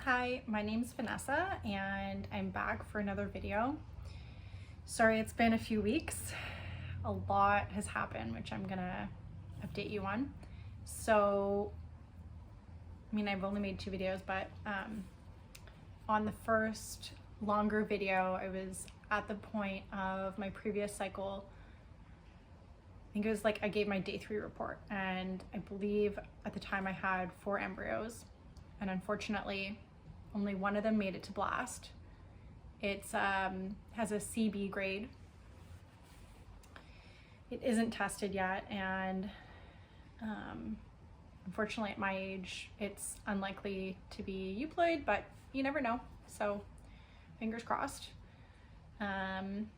Hi, my name's Vanessa and I'm back for another video. Sorry, it's been a few weeks. A lot has happened, which I'm gonna update you on. So, I've only made 2 videos, but on the first longer video, I was at the point of my previous cycle. I think it was like I gave my day 3 report, and I believe at the time I had 4 embryos, and unfortunately only one of them made it to blast. It's has a CB grade. It isn't tested yet, and unfortunately at my age it's unlikely to be euploid, but you never know, so fingers crossed. And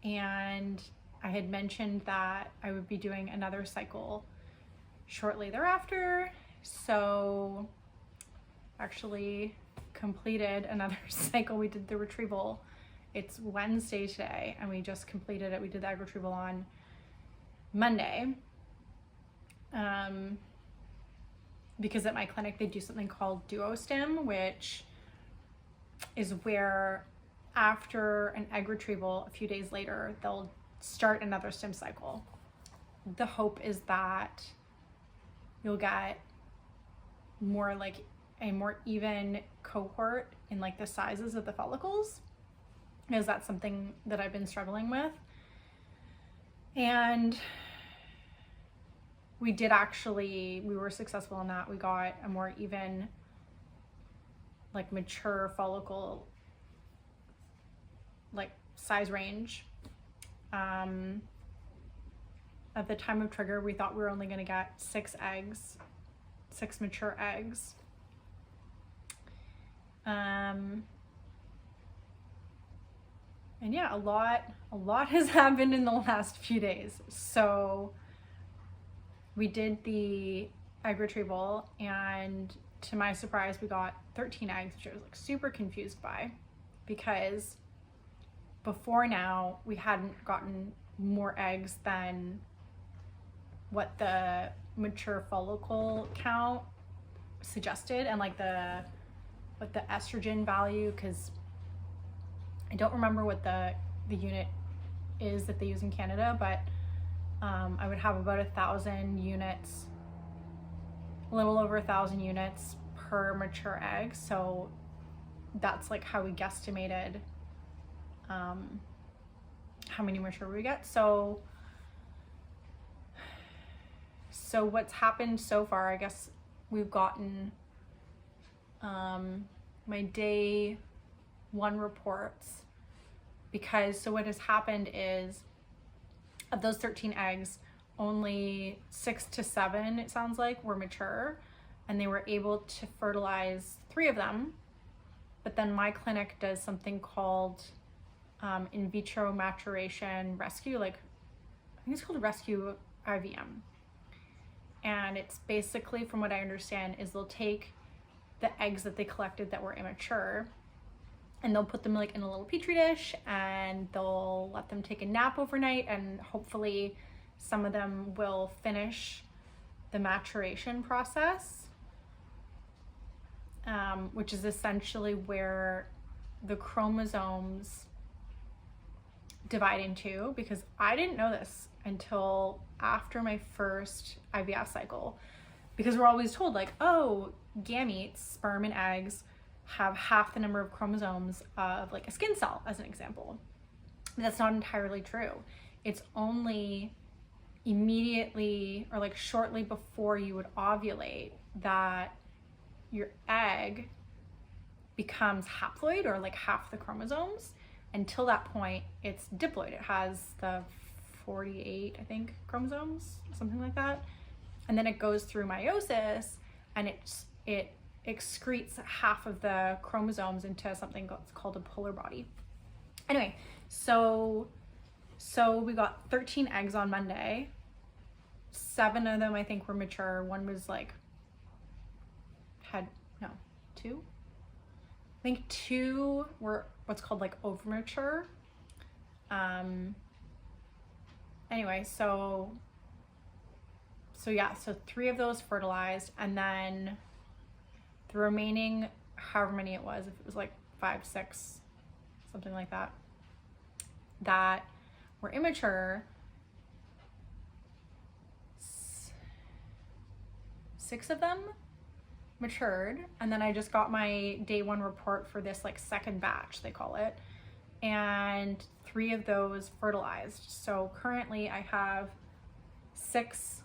I had mentioned that I would be doing another cycle shortly thereafter, so actually completed another cycle. We did the retrieval. It's Wednesday today, and we just completed it. We did the egg retrieval on Monday. Because at my clinic they do something called duo stim, which is where after an egg retrieval a few days later they'll start another stim cycle. The hope is that you'll get more like a more even cohort in like the sizes of the follicles, because that's something that I've been struggling with. And we were successful in that. We got a more even, like mature follicle, like size range. At the time of trigger, we thought we were only going to get 6 mature eggs. And yeah, a lot has happened in the last few days. So we did the egg retrieval, and to my surprise, we got 13 eggs, which I was like super confused by, because before now we hadn't gotten more eggs than what the mature follicle count suggested, and like what the estrogen value, because I don't remember what the unit is that they use in Canada, but I would have about 1,000 units, a little over 1,000 units per mature egg. So that's like how we guesstimated how many mature we get. So what's happened so far, I guess we've gotten my day 1 reports, because what has happened is, of those 13 eggs, only 6 to 7, it sounds like, were mature, and they were able to fertilize 3 of them. But then my clinic does something called in vitro maturation rescue, like I think it's called rescue IVM. And it's basically, from what I understand, is they'll take the eggs that they collected that were immature, and they'll put them like in a little petri dish, and they'll let them take a nap overnight, and hopefully some of them will finish the maturation process, which is essentially where the chromosomes divide in 2, because I didn't know this until after my first IVF cycle, because we're always told like, oh, gametes, sperm and eggs, have half the number of chromosomes of like a skin cell, as an example. But that's not entirely true. It's only immediately, or like shortly before you would ovulate, that your egg becomes haploid, or like half the chromosomes. Until that point, it's diploid. It has the 48, I think, chromosomes, something like that. And then it goes through meiosis, and it excretes half of the chromosomes into something that's called a polar body. Anyway, so we got 13 eggs on Monday. 7 of them I think were mature. One was like 2. I think 2 were what's called like overmature. Anyway, so 3 of those fertilized, and then the remaining however many it was, if it was like 5, 6, something like that, that were immature. 6 of them matured, and then I just got my day 1 report for this like second batch, they call it, and 3 of those fertilized. So currently I have 6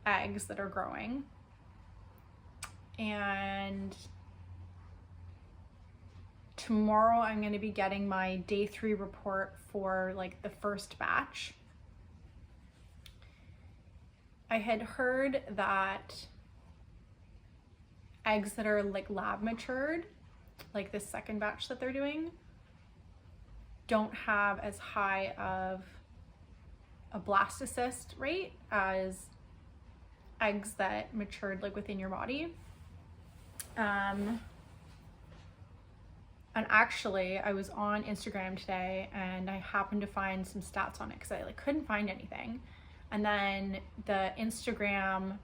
eggs that are growing, and tomorrow I'm going to be getting my day 3 report for like the first batch. I had heard that eggs that are like lab matured, like this second batch that they're doing, don't have as high of a blastocyst rate as eggs that matured like within your body. And actually I was on Instagram today and I happened to find some stats on it because I like couldn't find anything. And then the Instagram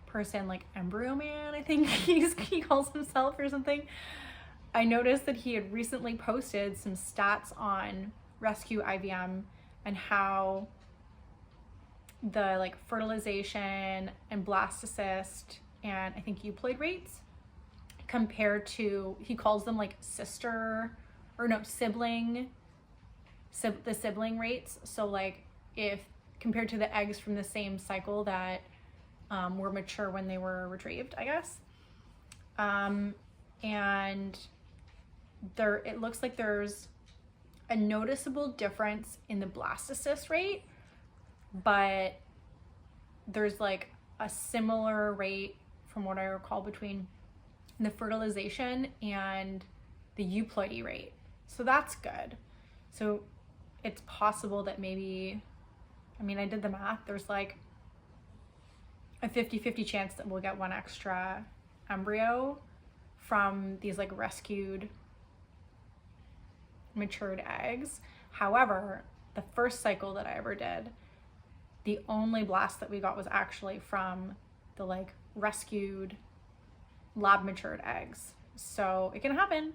person, like Embryo Man, I think he calls himself or something, I noticed that he had recently posted some stats on rescue IVM and how the like fertilization and blastocyst and I think euploid rates compared to, he calls them like the sibling rates. So like if compared to the eggs from the same cycle that were mature when they were retrieved, I guess. And it looks like there's a noticeable difference in the blastocyst rate, but there's like a similar rate from what I recall between the fertilization and the euploidy rate. So that's good. So it's possible that maybe, I mean, I did the math, there's like a 50-50 chance that we'll get 1 extra embryo from these like rescued matured eggs. However, the first cycle that I ever did, the only blast that we got was actually from the like rescued lab matured eggs. So it can happen.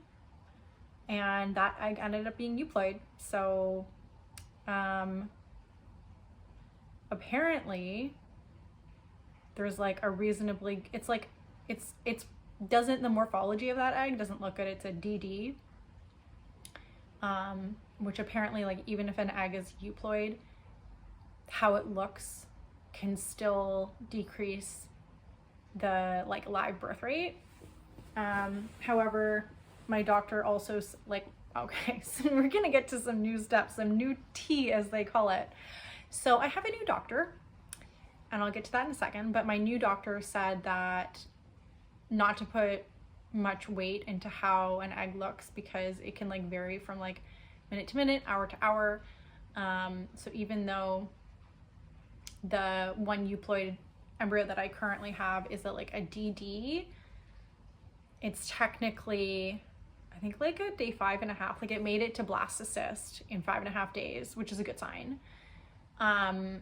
And that egg ended up being euploid. So apparently there's like a reasonably, it's doesn't, the morphology of that egg doesn't look good. It's a DD, which apparently like even if an egg is euploid, how it looks can still decrease the like live birth rate. However, my doctor also like, okay, so we're gonna get to some new steps, some new tea as they call it. So I have a new doctor, and I'll get to that in a second, but my new doctor said that not to put much weight into how an egg looks because it can like vary from like minute to minute, hour to hour. So even though the 1 euploid embryo that I currently have is like a DD, it's technically, I think like a day 5.5, like it made it to blastocyst in 5.5 days, which is a good sign. And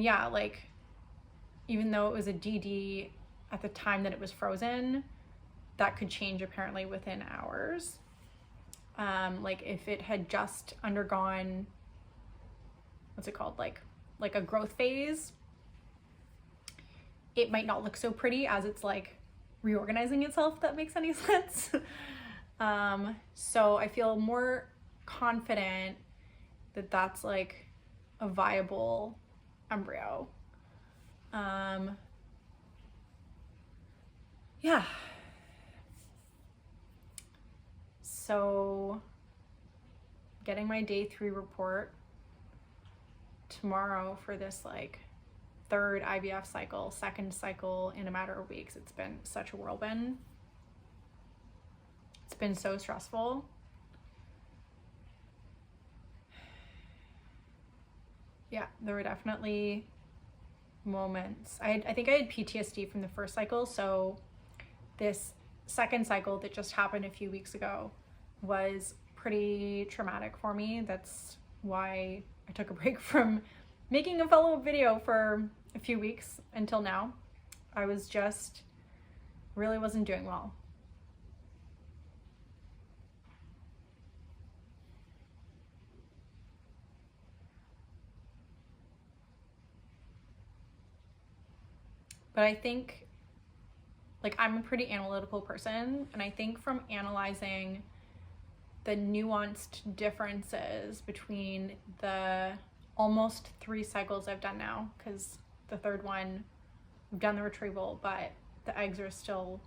yeah, like even though it was a DD at the time that it was frozen, that could change apparently within hours. Like if it had just undergone, what's it called? Like a growth phase, it might not look so pretty as it's like reorganizing itself, if that makes any sense. So I feel more confident that that's like a viable embryo. Yeah. So getting my day 3 report tomorrow for this like 3rd IVF cycle, 2nd cycle in a matter of weeks. It's been such a whirlwind. It's been so stressful. Yeah, there were definitely moments. I think I had PTSD from the first cycle, so this 2nd cycle that just happened a few weeks ago was pretty traumatic for me. That's why I took a break from making a follow-up video for a few weeks until now. I was just really wasn't doing well. But I think, like, I'm a pretty analytical person, and I think from analyzing the nuanced differences between the almost 3 cycles I've done now, because the third one, we've done the retrieval, but the eggs are still,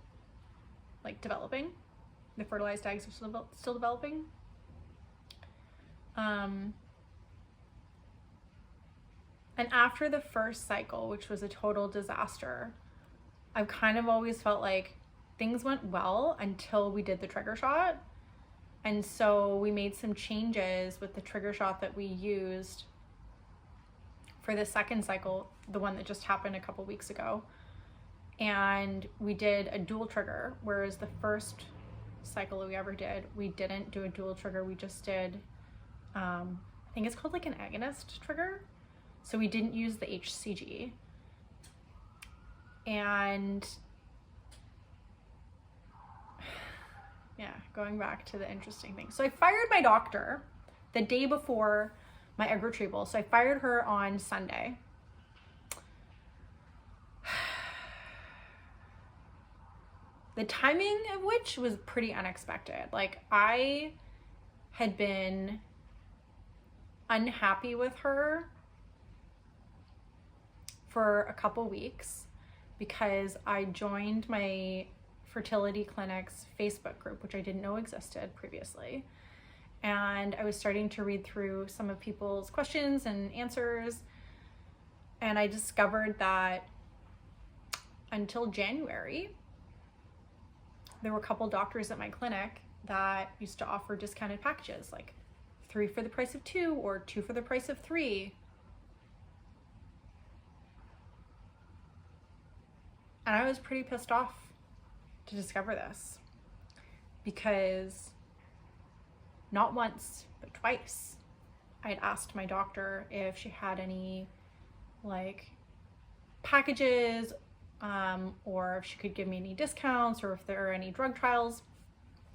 like, developing. The fertilized eggs are still developing. And after the first cycle, which was a total disaster, I've kind of always felt like things went well until we did the trigger shot. And so we made some changes with the trigger shot that we used for the second cycle, the one that just happened a couple weeks ago. And we did a dual trigger, whereas the first cycle that we ever did, we didn't do a dual trigger. We just did, I think it's called like an agonist trigger. So we didn't use the HCG. And yeah, going back to the interesting thing. So I fired my doctor the day before my egg retrieval. So I fired her on Sunday. The timing of which was pretty unexpected. Like, I had been unhappy with her for a couple weeks because I joined my fertility clinic's Facebook group, which I didn't know existed previously. And I was starting to read through some of people's questions and answers. And I discovered that until January, there were a couple doctors at my clinic that used to offer discounted packages, like 3 for the price of 2 or 2 for the price of 3. And I was pretty pissed off to discover this because not once, but twice, I had asked my doctor if she had any like packages or if she could give me any discounts or if there are any drug trials.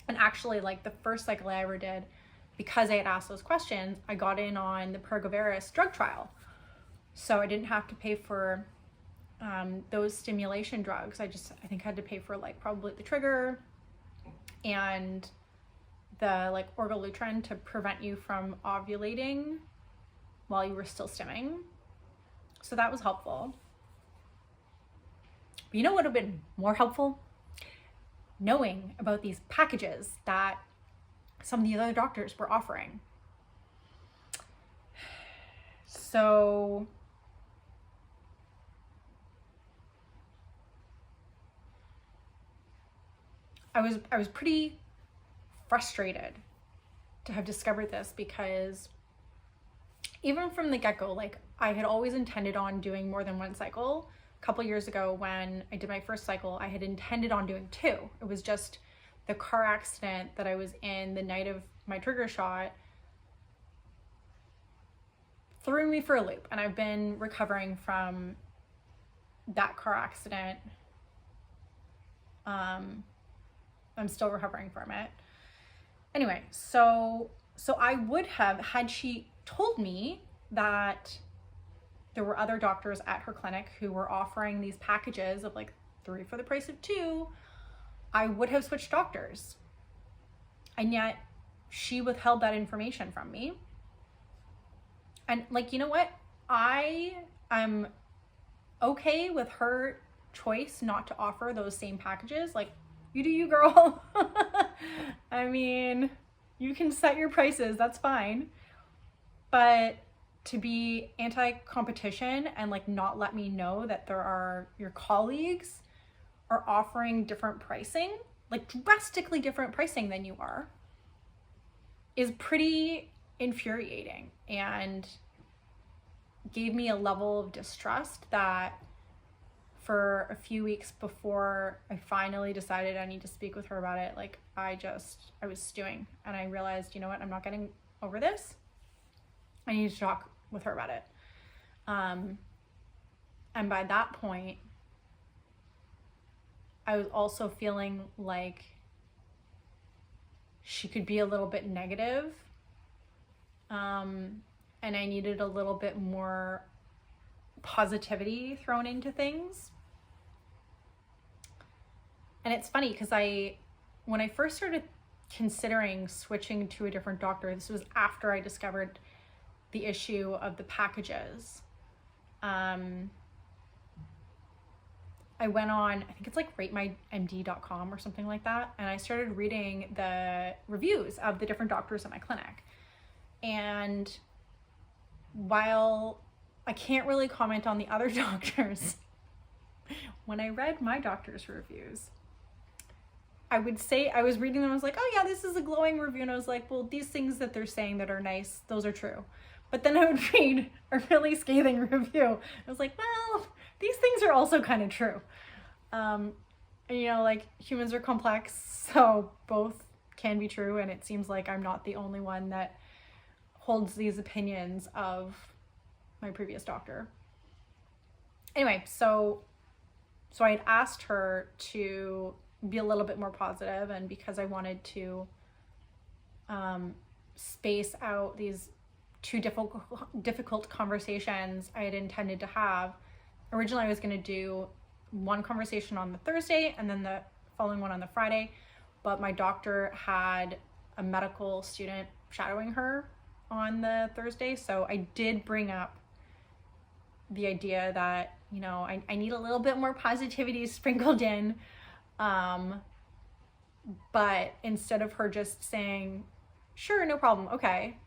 And actually, like the first cycle I ever did, because I had asked those questions, I got in on the Pergoveris drug trial. So I didn't have to pay for those stimulation drugs. I think I had to pay for like probably the trigger and the like orgalutrin to prevent you from ovulating while you were still stimming. So that was helpful. But you know what would have been more helpful? Knowing about these packages that some of the other doctors were offering. So I was pretty frustrated to have discovered this because even from the get-go, like I had always intended on doing more than 1 cycle. A couple years ago when I did my first cycle, I had intended on doing 2. It was just the car accident that I was in the night of my trigger shot threw me for a loop, and I've been recovering from that car accident. I'm still recovering from it. Anyway, so I would have, had she told me that there were other doctors at her clinic who were offering these packages of like 3 for the price of 2, I would have switched doctors. And yet she withheld that information from me. And like, you know what? I am okay with her choice not to offer those same packages. Like, you do you, girl. I mean, you can set your prices, that's fine. But to be anti-competition and like not let me know that your colleagues are offering different pricing, like drastically different pricing than you are, is pretty infuriating and gave me a level of distrust that for a few weeks before I finally decided I need to speak with her about it, like I was stewing, and I realized, you know what, I'm not getting over this. I need to talk with her about it. And by that point, I was also feeling like she could be a little bit negative. And I needed a little bit more positivity thrown into things. And it's funny because when I first started considering switching to a different doctor, this was after I discovered the issue of the packages. I went on, I think it's like ratemymd.com or something like that. And I started reading the reviews of the different doctors at my clinic. And while I can't really comment on the other doctors, when I read my doctor's reviews, I would say, I was reading them, I was like, oh yeah, this is a glowing review. And I was like, well, these things that they're saying that are nice, those are true. But then I would read a really scathing review. I was like, well, these things are also kind of true. And, you know, like, humans are complex, so both can be true. And it seems like I'm not the only one that holds these opinions of my previous doctor. Anyway, so I had asked her to be a little bit more positive, and because I wanted to space out these two difficult conversations I had intended to have. Originally, I was going to do one conversation on the Thursday and then the following one on the Friday, but my doctor had a medical student shadowing her on the Thursday, so I did bring up the idea that, you know, I need a little bit more positivity sprinkled in, but instead of her just saying, sure, no problem, okay,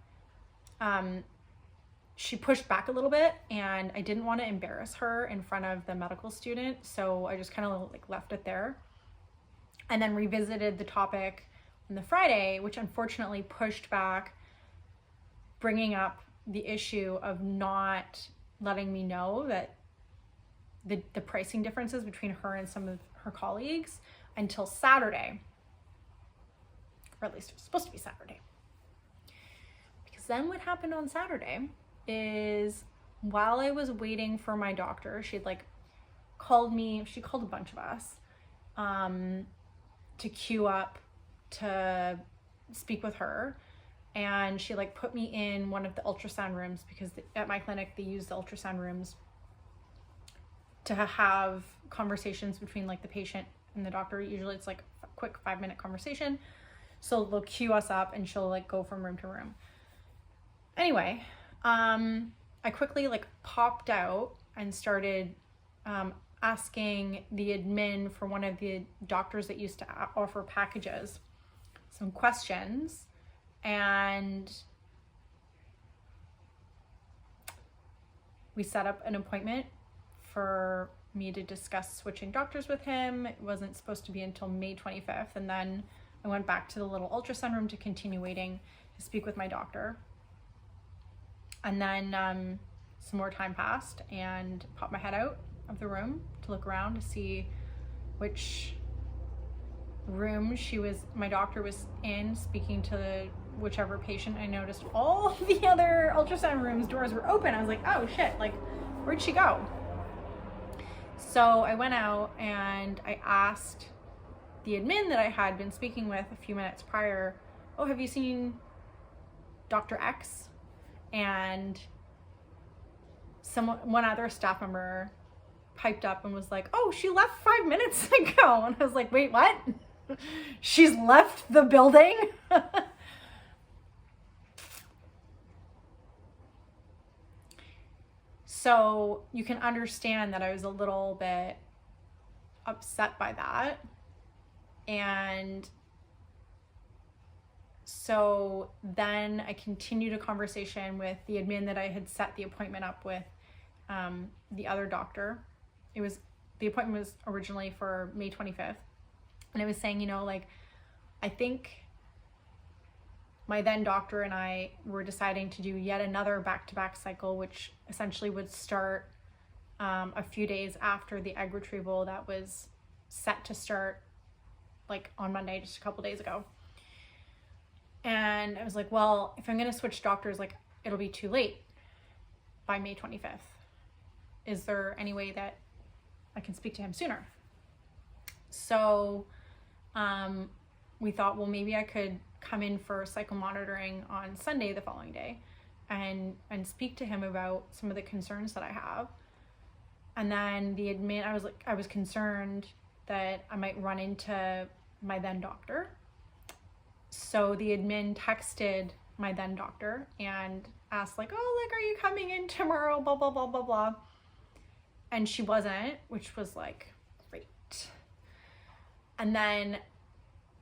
she pushed back a little bit, and I didn't want to embarrass her in front of the medical student, so I just kind of like left it there, and then revisited the topic on the Friday, which unfortunately pushed back, bringing up the issue of not letting me know that the pricing differences between her and some of her colleagues until Saturday, or at least it was supposed to be Saturday. Because then what happened on Saturday is, while I was waiting for my doctor, she'd like called me, she called a bunch of us to queue up to speak with her. And she like put me in one of the ultrasound rooms, because at my clinic, they use the ultrasound rooms to have conversations between like the patient and the doctor. Usually it's like a quick 5-minute conversation. So they'll queue us up and she'll like go from room to room. Anyway, I quickly like popped out and started asking the admin for one of the doctors that used to offer packages some questions, and we set up an appointment for me to discuss switching doctors with him. It wasn't supposed to be until May 25th, and then I went back to the little ultrasound room to continue waiting to speak with my doctor. And then some more time passed, and popped my head out of the room to look around to see which room my doctor was in, speaking to whichever patient. I noticed all the other ultrasound rooms doors were open. I was like, oh shit, like, where'd she go? So I went out and I asked the admin that I had been speaking with a few minutes prior, oh, have you seen Dr. X? And one other staff member piped up and was like, oh, she left 5 minutes ago. And I was like, wait, what? She's left the building? So you can understand that I was a little bit upset by that. And so then I continued a conversation with the admin that I had set the appointment up with, the other doctor. The appointment was originally for May 25th. And I was saying, you know, like, I think my then doctor and I were deciding to do yet another back-to-back cycle, which essentially would start a few days after the egg retrieval that was set to start like on Monday, just a couple days ago. And I was like, well, if I'm going to switch doctors, like, it'll be too late by May 25th. Is there any way that I can speak to him sooner? So we thought, well, maybe I could come in for cycle monitoring on Sunday the following day and speak to him about some of the concerns that I have. And then the admin, I was concerned that I might run into my then doctor. So the admin texted my then doctor and asked like, oh, like, are you coming in tomorrow? Blah, blah, blah, blah, blah. And she wasn't, which was like, great. And then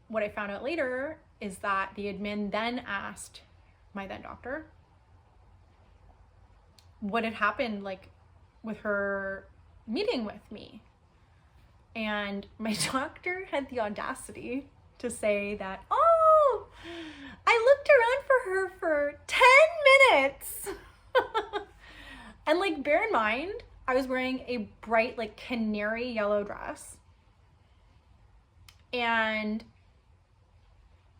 what I found out later is that the admin then asked my then doctor what had happened like with her meeting with me. And my doctor had the audacity to say that, oh, I looked around for her for 10 minutes. And like, bear in mind, I was wearing a bright like canary yellow dress. And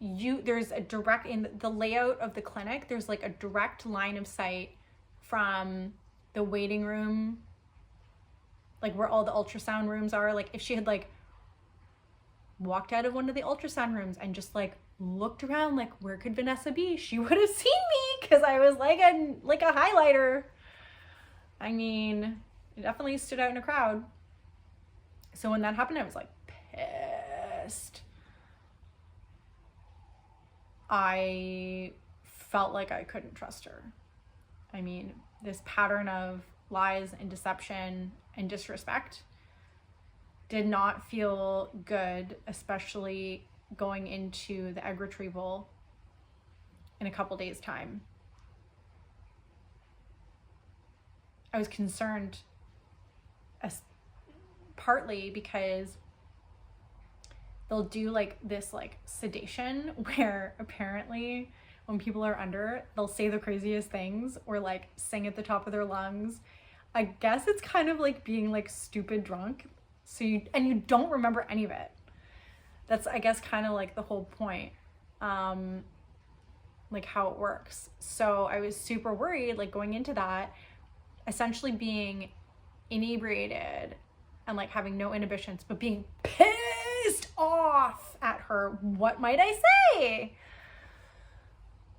there's a direct, in the layout of the clinic, there's like a direct line of sight from the waiting room, like where all the ultrasound rooms are. Like if she had like walked out of one of the ultrasound rooms and just like looked around, like where could Vanessa be, she would have seen me, because I was like a highlighter. I mean, it definitely stood out in a crowd. So when that happened, I was like pissed. I felt like I couldn't trust her. I mean, this pattern of lies and deception and disrespect did not feel good, especially going into the egg retrieval in a couple days' time. I was concerned, partly because they'll do like this like sedation where apparently when people are under, they'll say the craziest things or like sing at the top of their lungs. I guess it's kind of like being like stupid drunk. So you don't remember any of it. That's, I guess, kind of like the whole point, like how it works. So I was super worried, like going into that, essentially being inebriated and like having no inhibitions, but being pissed off at her. What might I say?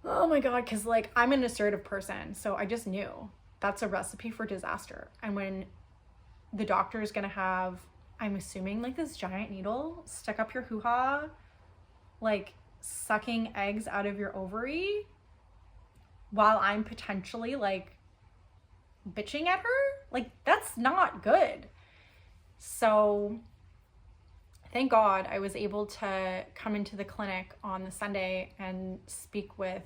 Oh my God, because like I'm an assertive person, so I just knew that's a recipe for disaster. And when the doctor is gonna have, I'm assuming, like this giant needle stuck up your hoo-ha, like sucking eggs out of your ovary while I'm potentially like bitching at her, like that's not good. So thank God I was able to come into the clinic on the Sunday and speak with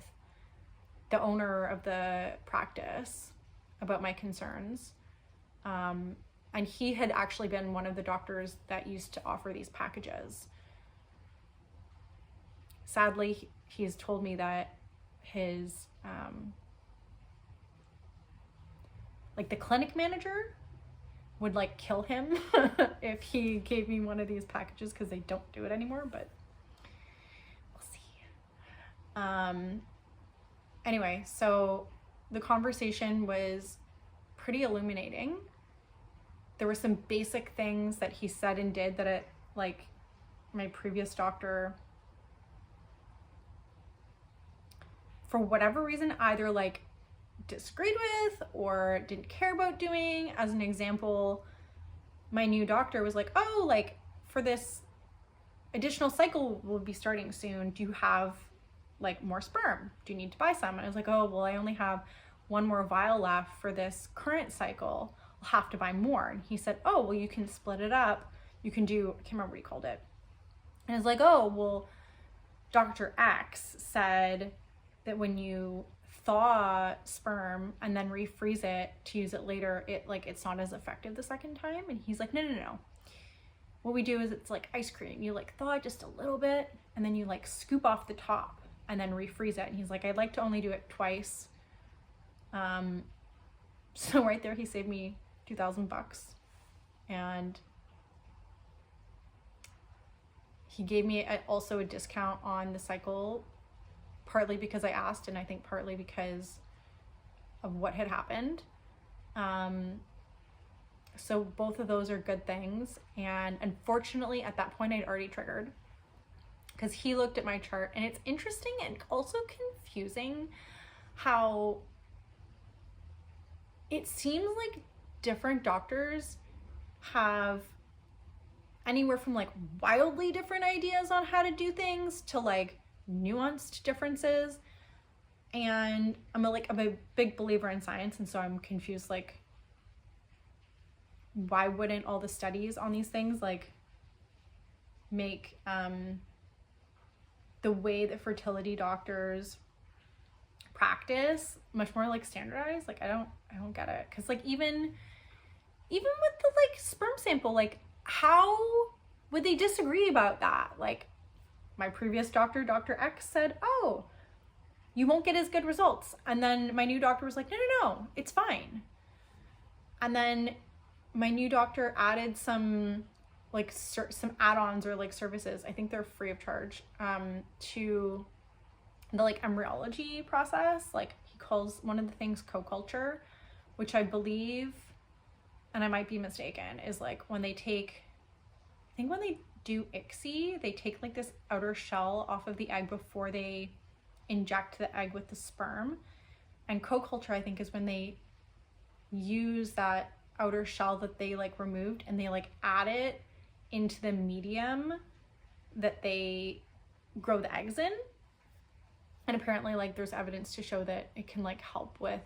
the owner of the practice about my concerns. And he had actually been one of the doctors that used to offer these packages. Sadly, he's told me that his, like the clinic manager would like kill him if he gave me one of these packages, because they don't do it anymore, but we'll see. Anyway, so the conversation was pretty illuminating. There were some basic things that he said and did that it, like, my previous doctor, for whatever reason, either like disagreed with or didn't care about doing. As an example, my new doctor was like, oh, like for this additional cycle we'll be starting soon, do you have like more sperm? Do you need to buy some? And I was like, oh, well, I only have one more vial left for this current cycle. I'll have to buy more. And he said, oh, well, you can split it up. You can do, I can't remember what he called it. And I was like, oh, well, Dr. X said that when you thaw sperm and then refreeze it to use it later, it's not as effective the second time. And he's like, no. What we do is it's like ice cream. You like thaw it just a little bit and then you like scoop off the top and then refreeze it. And he's like, I'd like to only do it twice. So right there, he saved me $2,000, and he gave me also a discount on the cycle, partly because I asked, and I think partly because of what had happened. So both of those are good things. And unfortunately, at that point, I'd already triggered, because he looked at my chart, and it's interesting and also confusing how it seems like different doctors have anywhere from like wildly different ideas on how to do things to like nuanced differences. And I'm a big believer in science, and so I'm confused, like, why wouldn't all the studies on these things like make the way that fertility doctors practice much more like standardized? Like, I don't get it. Because like even with the like sperm sample, like how would they disagree about that? Like my previous doctor, Dr. X, said, oh, you won't get as good results. And then my new doctor was like, no, it's fine. And then my new doctor added some like some add-ons or like services, I think they're free of charge, to the like embryology process. Like he calls one of the things co-culture, which I believe, and I might be mistaken, is like when they do ICSI, they take like this outer shell off of the egg before they inject the egg with the sperm. And co-culture, I think, is when they use that outer shell that they like removed and they like add it into the medium that they grow the eggs in. And apparently like there's evidence to show that it can like help with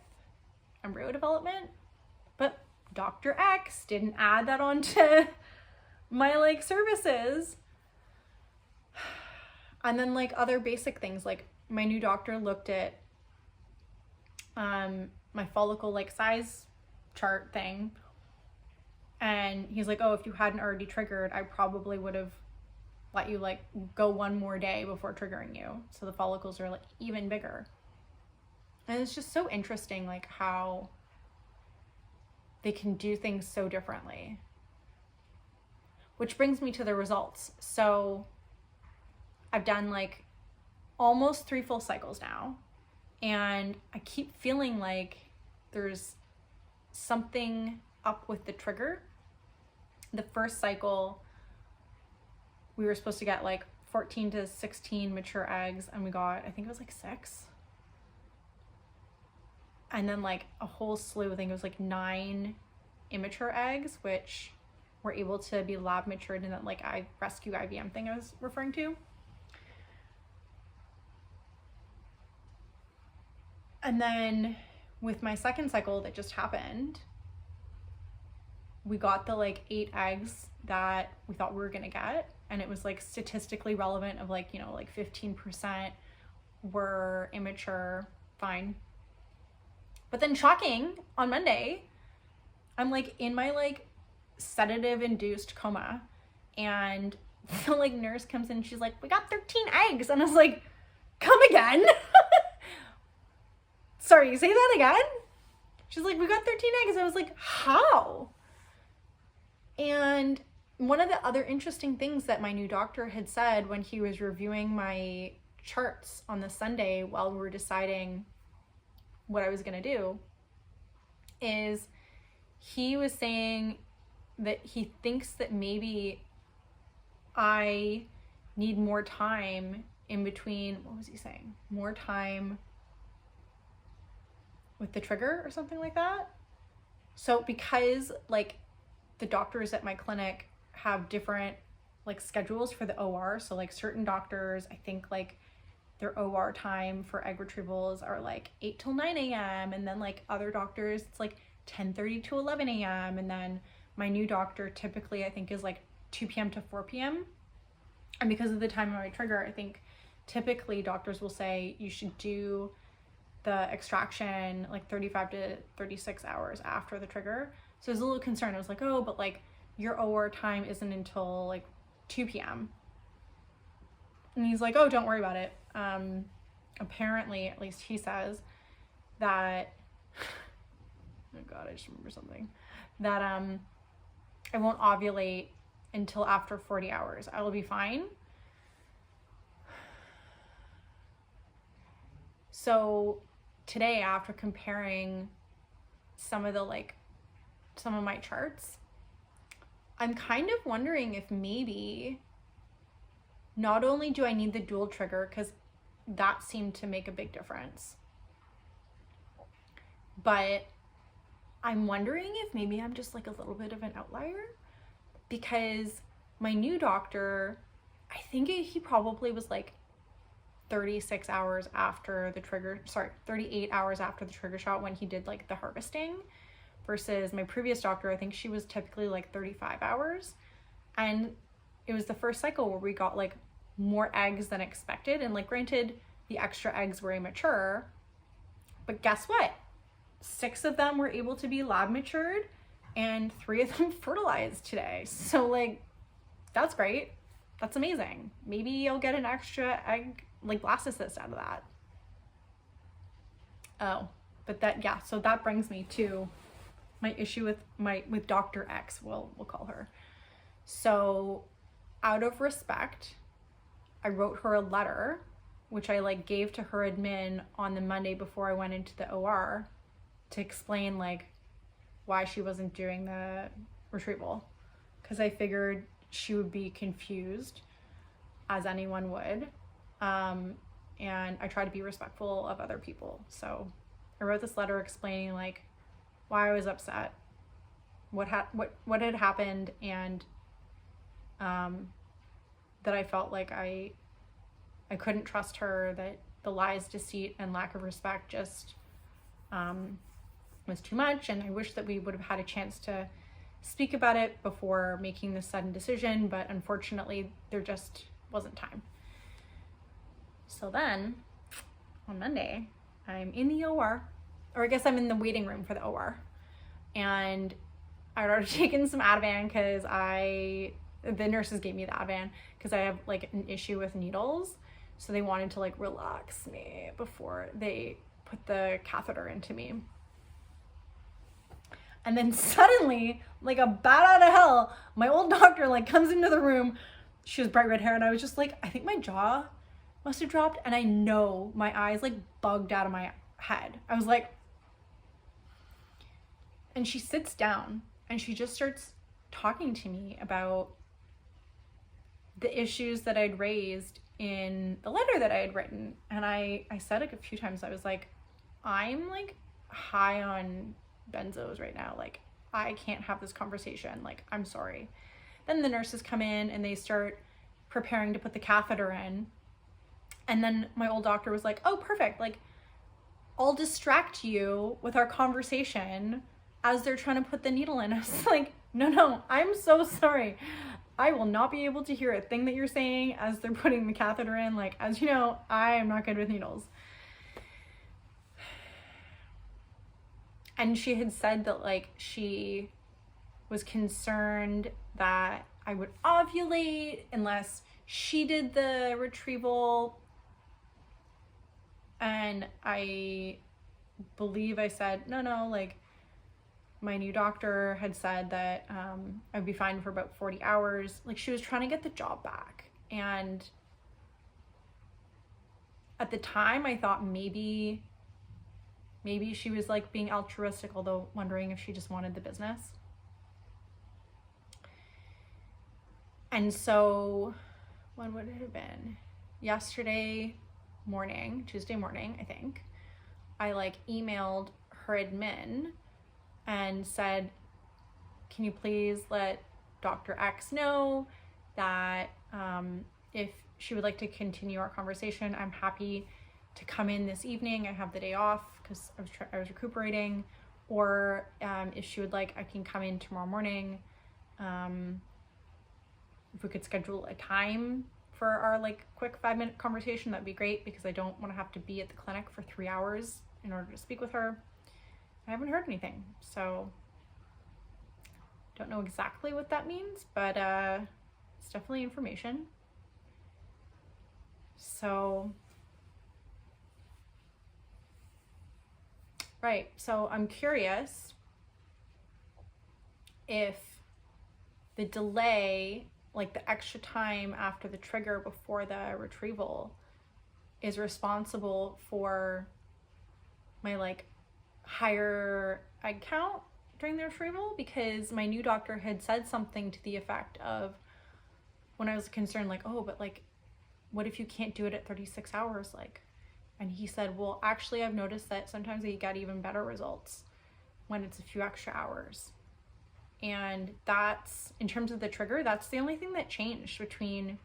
embryo development. But Dr. X didn't add that onto my like services. And then like other basic things, like my new doctor looked at my follicle like size chart thing, and he's like, oh, if you hadn't already triggered, I probably would have let you like go one more day before triggering you, so the follicles are like even bigger. And it's just so interesting like how they can do things so differently. Which brings me to the results. So I've done like almost 3 full cycles now, and I keep feeling like there's something up with the trigger. The first cycle, we were supposed to get like 14 to 16 mature eggs, and we got, I think it was like 6. And then like a whole slew, I think it was like 9 immature eggs, which were able to be lab matured in that like rescue IVM thing I was referring to. And then with my second cycle that just happened, we got the like 8 eggs that we thought we were gonna get, and it was like statistically relevant of like, you know, like 15% were immature, fine. But then shocking, on Monday, I'm like in my like sedative induced coma, and the like nurse comes in, she's like, we got 13 eggs. And I was like, come again? Sorry, say that again? She's like, we got 13 eggs. I was like, how? And one of the other interesting things that my new doctor had said when he was reviewing my charts on the Sunday while we were deciding what I was gonna do is he was saying that he thinks that maybe I need more time in between, what was he saying? More time with the trigger or something like that. So because like the doctors at my clinic have different like schedules for the OR, so like certain doctors, I think like their OR time for egg retrievals are like 8 till 9 a.m. and then like other doctors it's like 10:30 to 11 a.m. and then my new doctor typically I think is like 2 p.m. to 4 p.m. And because of the time of my trigger, I think typically doctors will say you should do the extraction like 35 to 36 hours after the trigger. So I was a little concerned. I was like, oh, but like your OR time isn't until like 2 p.m. And he's like, oh, don't worry about it. Apparently, at least he says that, oh God, I just remember something, that I won't ovulate until after 40 hours. I will be fine. So today, after comparing some of my charts, I'm kind of wondering if maybe not only do I need the dual trigger, because that seemed to make a big difference, but I'm wondering if maybe I'm just like a little bit of an outlier, because my new doctor, I think he probably was like 38 hours after the trigger shot when he did like the harvesting, versus my previous doctor, I think she was typically like 35 hours. And it was the first cycle where we got like more eggs than expected. And like, granted, the extra eggs were immature, but guess what? 6 of them were able to be lab matured and 3 of them fertilized today. So like, that's great. That's amazing. Maybe I'll get an extra egg, like blastocyst out of that. Oh, but that, yeah, so that brings me to my issue with Dr. X, we'll call her. So out of respect, I wrote her a letter, which I like gave to her admin on the Monday before I went into the OR, to explain like why she wasn't doing the retrieval, because I figured she would be confused, as anyone would. And I try to be respectful of other people. So I wrote this letter explaining like why I was upset, what had happened, and that I felt like I couldn't trust her, that the lies, deceit, and lack of respect just was too much, and I wish that we would have had a chance to speak about it before making this sudden decision, but unfortunately there just wasn't time. So then on Monday, I'm in the OR, or I guess I'm in the waiting room for the OR, and I'd already taken some Ativan because the nurses gave me the Ativan because I have like an issue with needles. So they wanted to like relax me before they put the catheter into me. And then suddenly, like a bat out of hell, my old doctor like comes into the room. She was bright red hair, and I was just like, I think my jaw must have dropped, and I know my eyes like bugged out of my head. I was like, and she sits down and she just starts talking to me about the issues that I'd raised in the letter that I had written. And I said it a few times, I was like, I'm like high on benzos right now. Like, I can't have this conversation. Like, I'm sorry. Then the nurses come in and they start preparing to put the catheter in. And then my old doctor was like, oh, perfect. Like, I'll distract you with our conversation as they're trying to put the needle in. I was like, no, I'm so sorry. I will not be able to hear a thing that you're saying as they're putting the catheter in. Like, as you know, I am not good with needles. And she had said that like she was concerned that I would ovulate unless she did the retrieval. And I believe I said, no, like my new doctor had said that I'd be fine for about 40 hours. Like, she was trying to get the job back. And at the time I thought maybe she was like being altruistic, although wondering if she just wanted the business. And so when would it have been? Tuesday morning, I think, I like emailed her admin and said, can you please let Dr. X know that if she would like to continue our conversation, I'm happy to come in this evening. I have the day off because I was recuperating, or if she would like, I can come in tomorrow morning. If we could schedule a time for our like quick 5-minute conversation, that'd be great, because I don't want to have to be at the clinic for 3 hours in order to speak with her. I haven't heard anything, so don't know exactly what that means, but it's definitely information. So right, so I'm curious if the delay, like the extra time after the trigger before the retrieval, is responsible for my like higher egg count during the retrieval, because my new doctor had said something to the effect of, when I was concerned, like, oh, but like, what if you can't do it at 36 hours? Like, and he said, well, actually, I've noticed that sometimes you get even better results when it's a few extra hours. And that's, in terms of the trigger, that's the only thing that changed between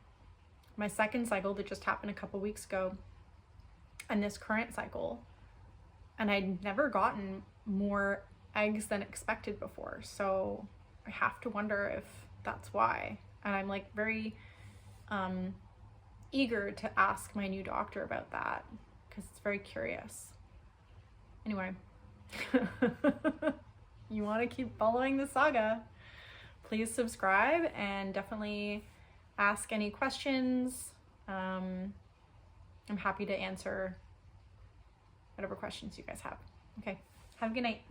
my second cycle that just happened a couple weeks ago and this current cycle. And I'd never gotten more eggs than expected before. So I have to wonder if that's why. And I'm like very eager to ask my new doctor about that because it's very curious. Anyway, you want to keep following the saga, please subscribe and definitely ask any questions. I'm happy to answer whatever questions you guys have. Okay, have a good night.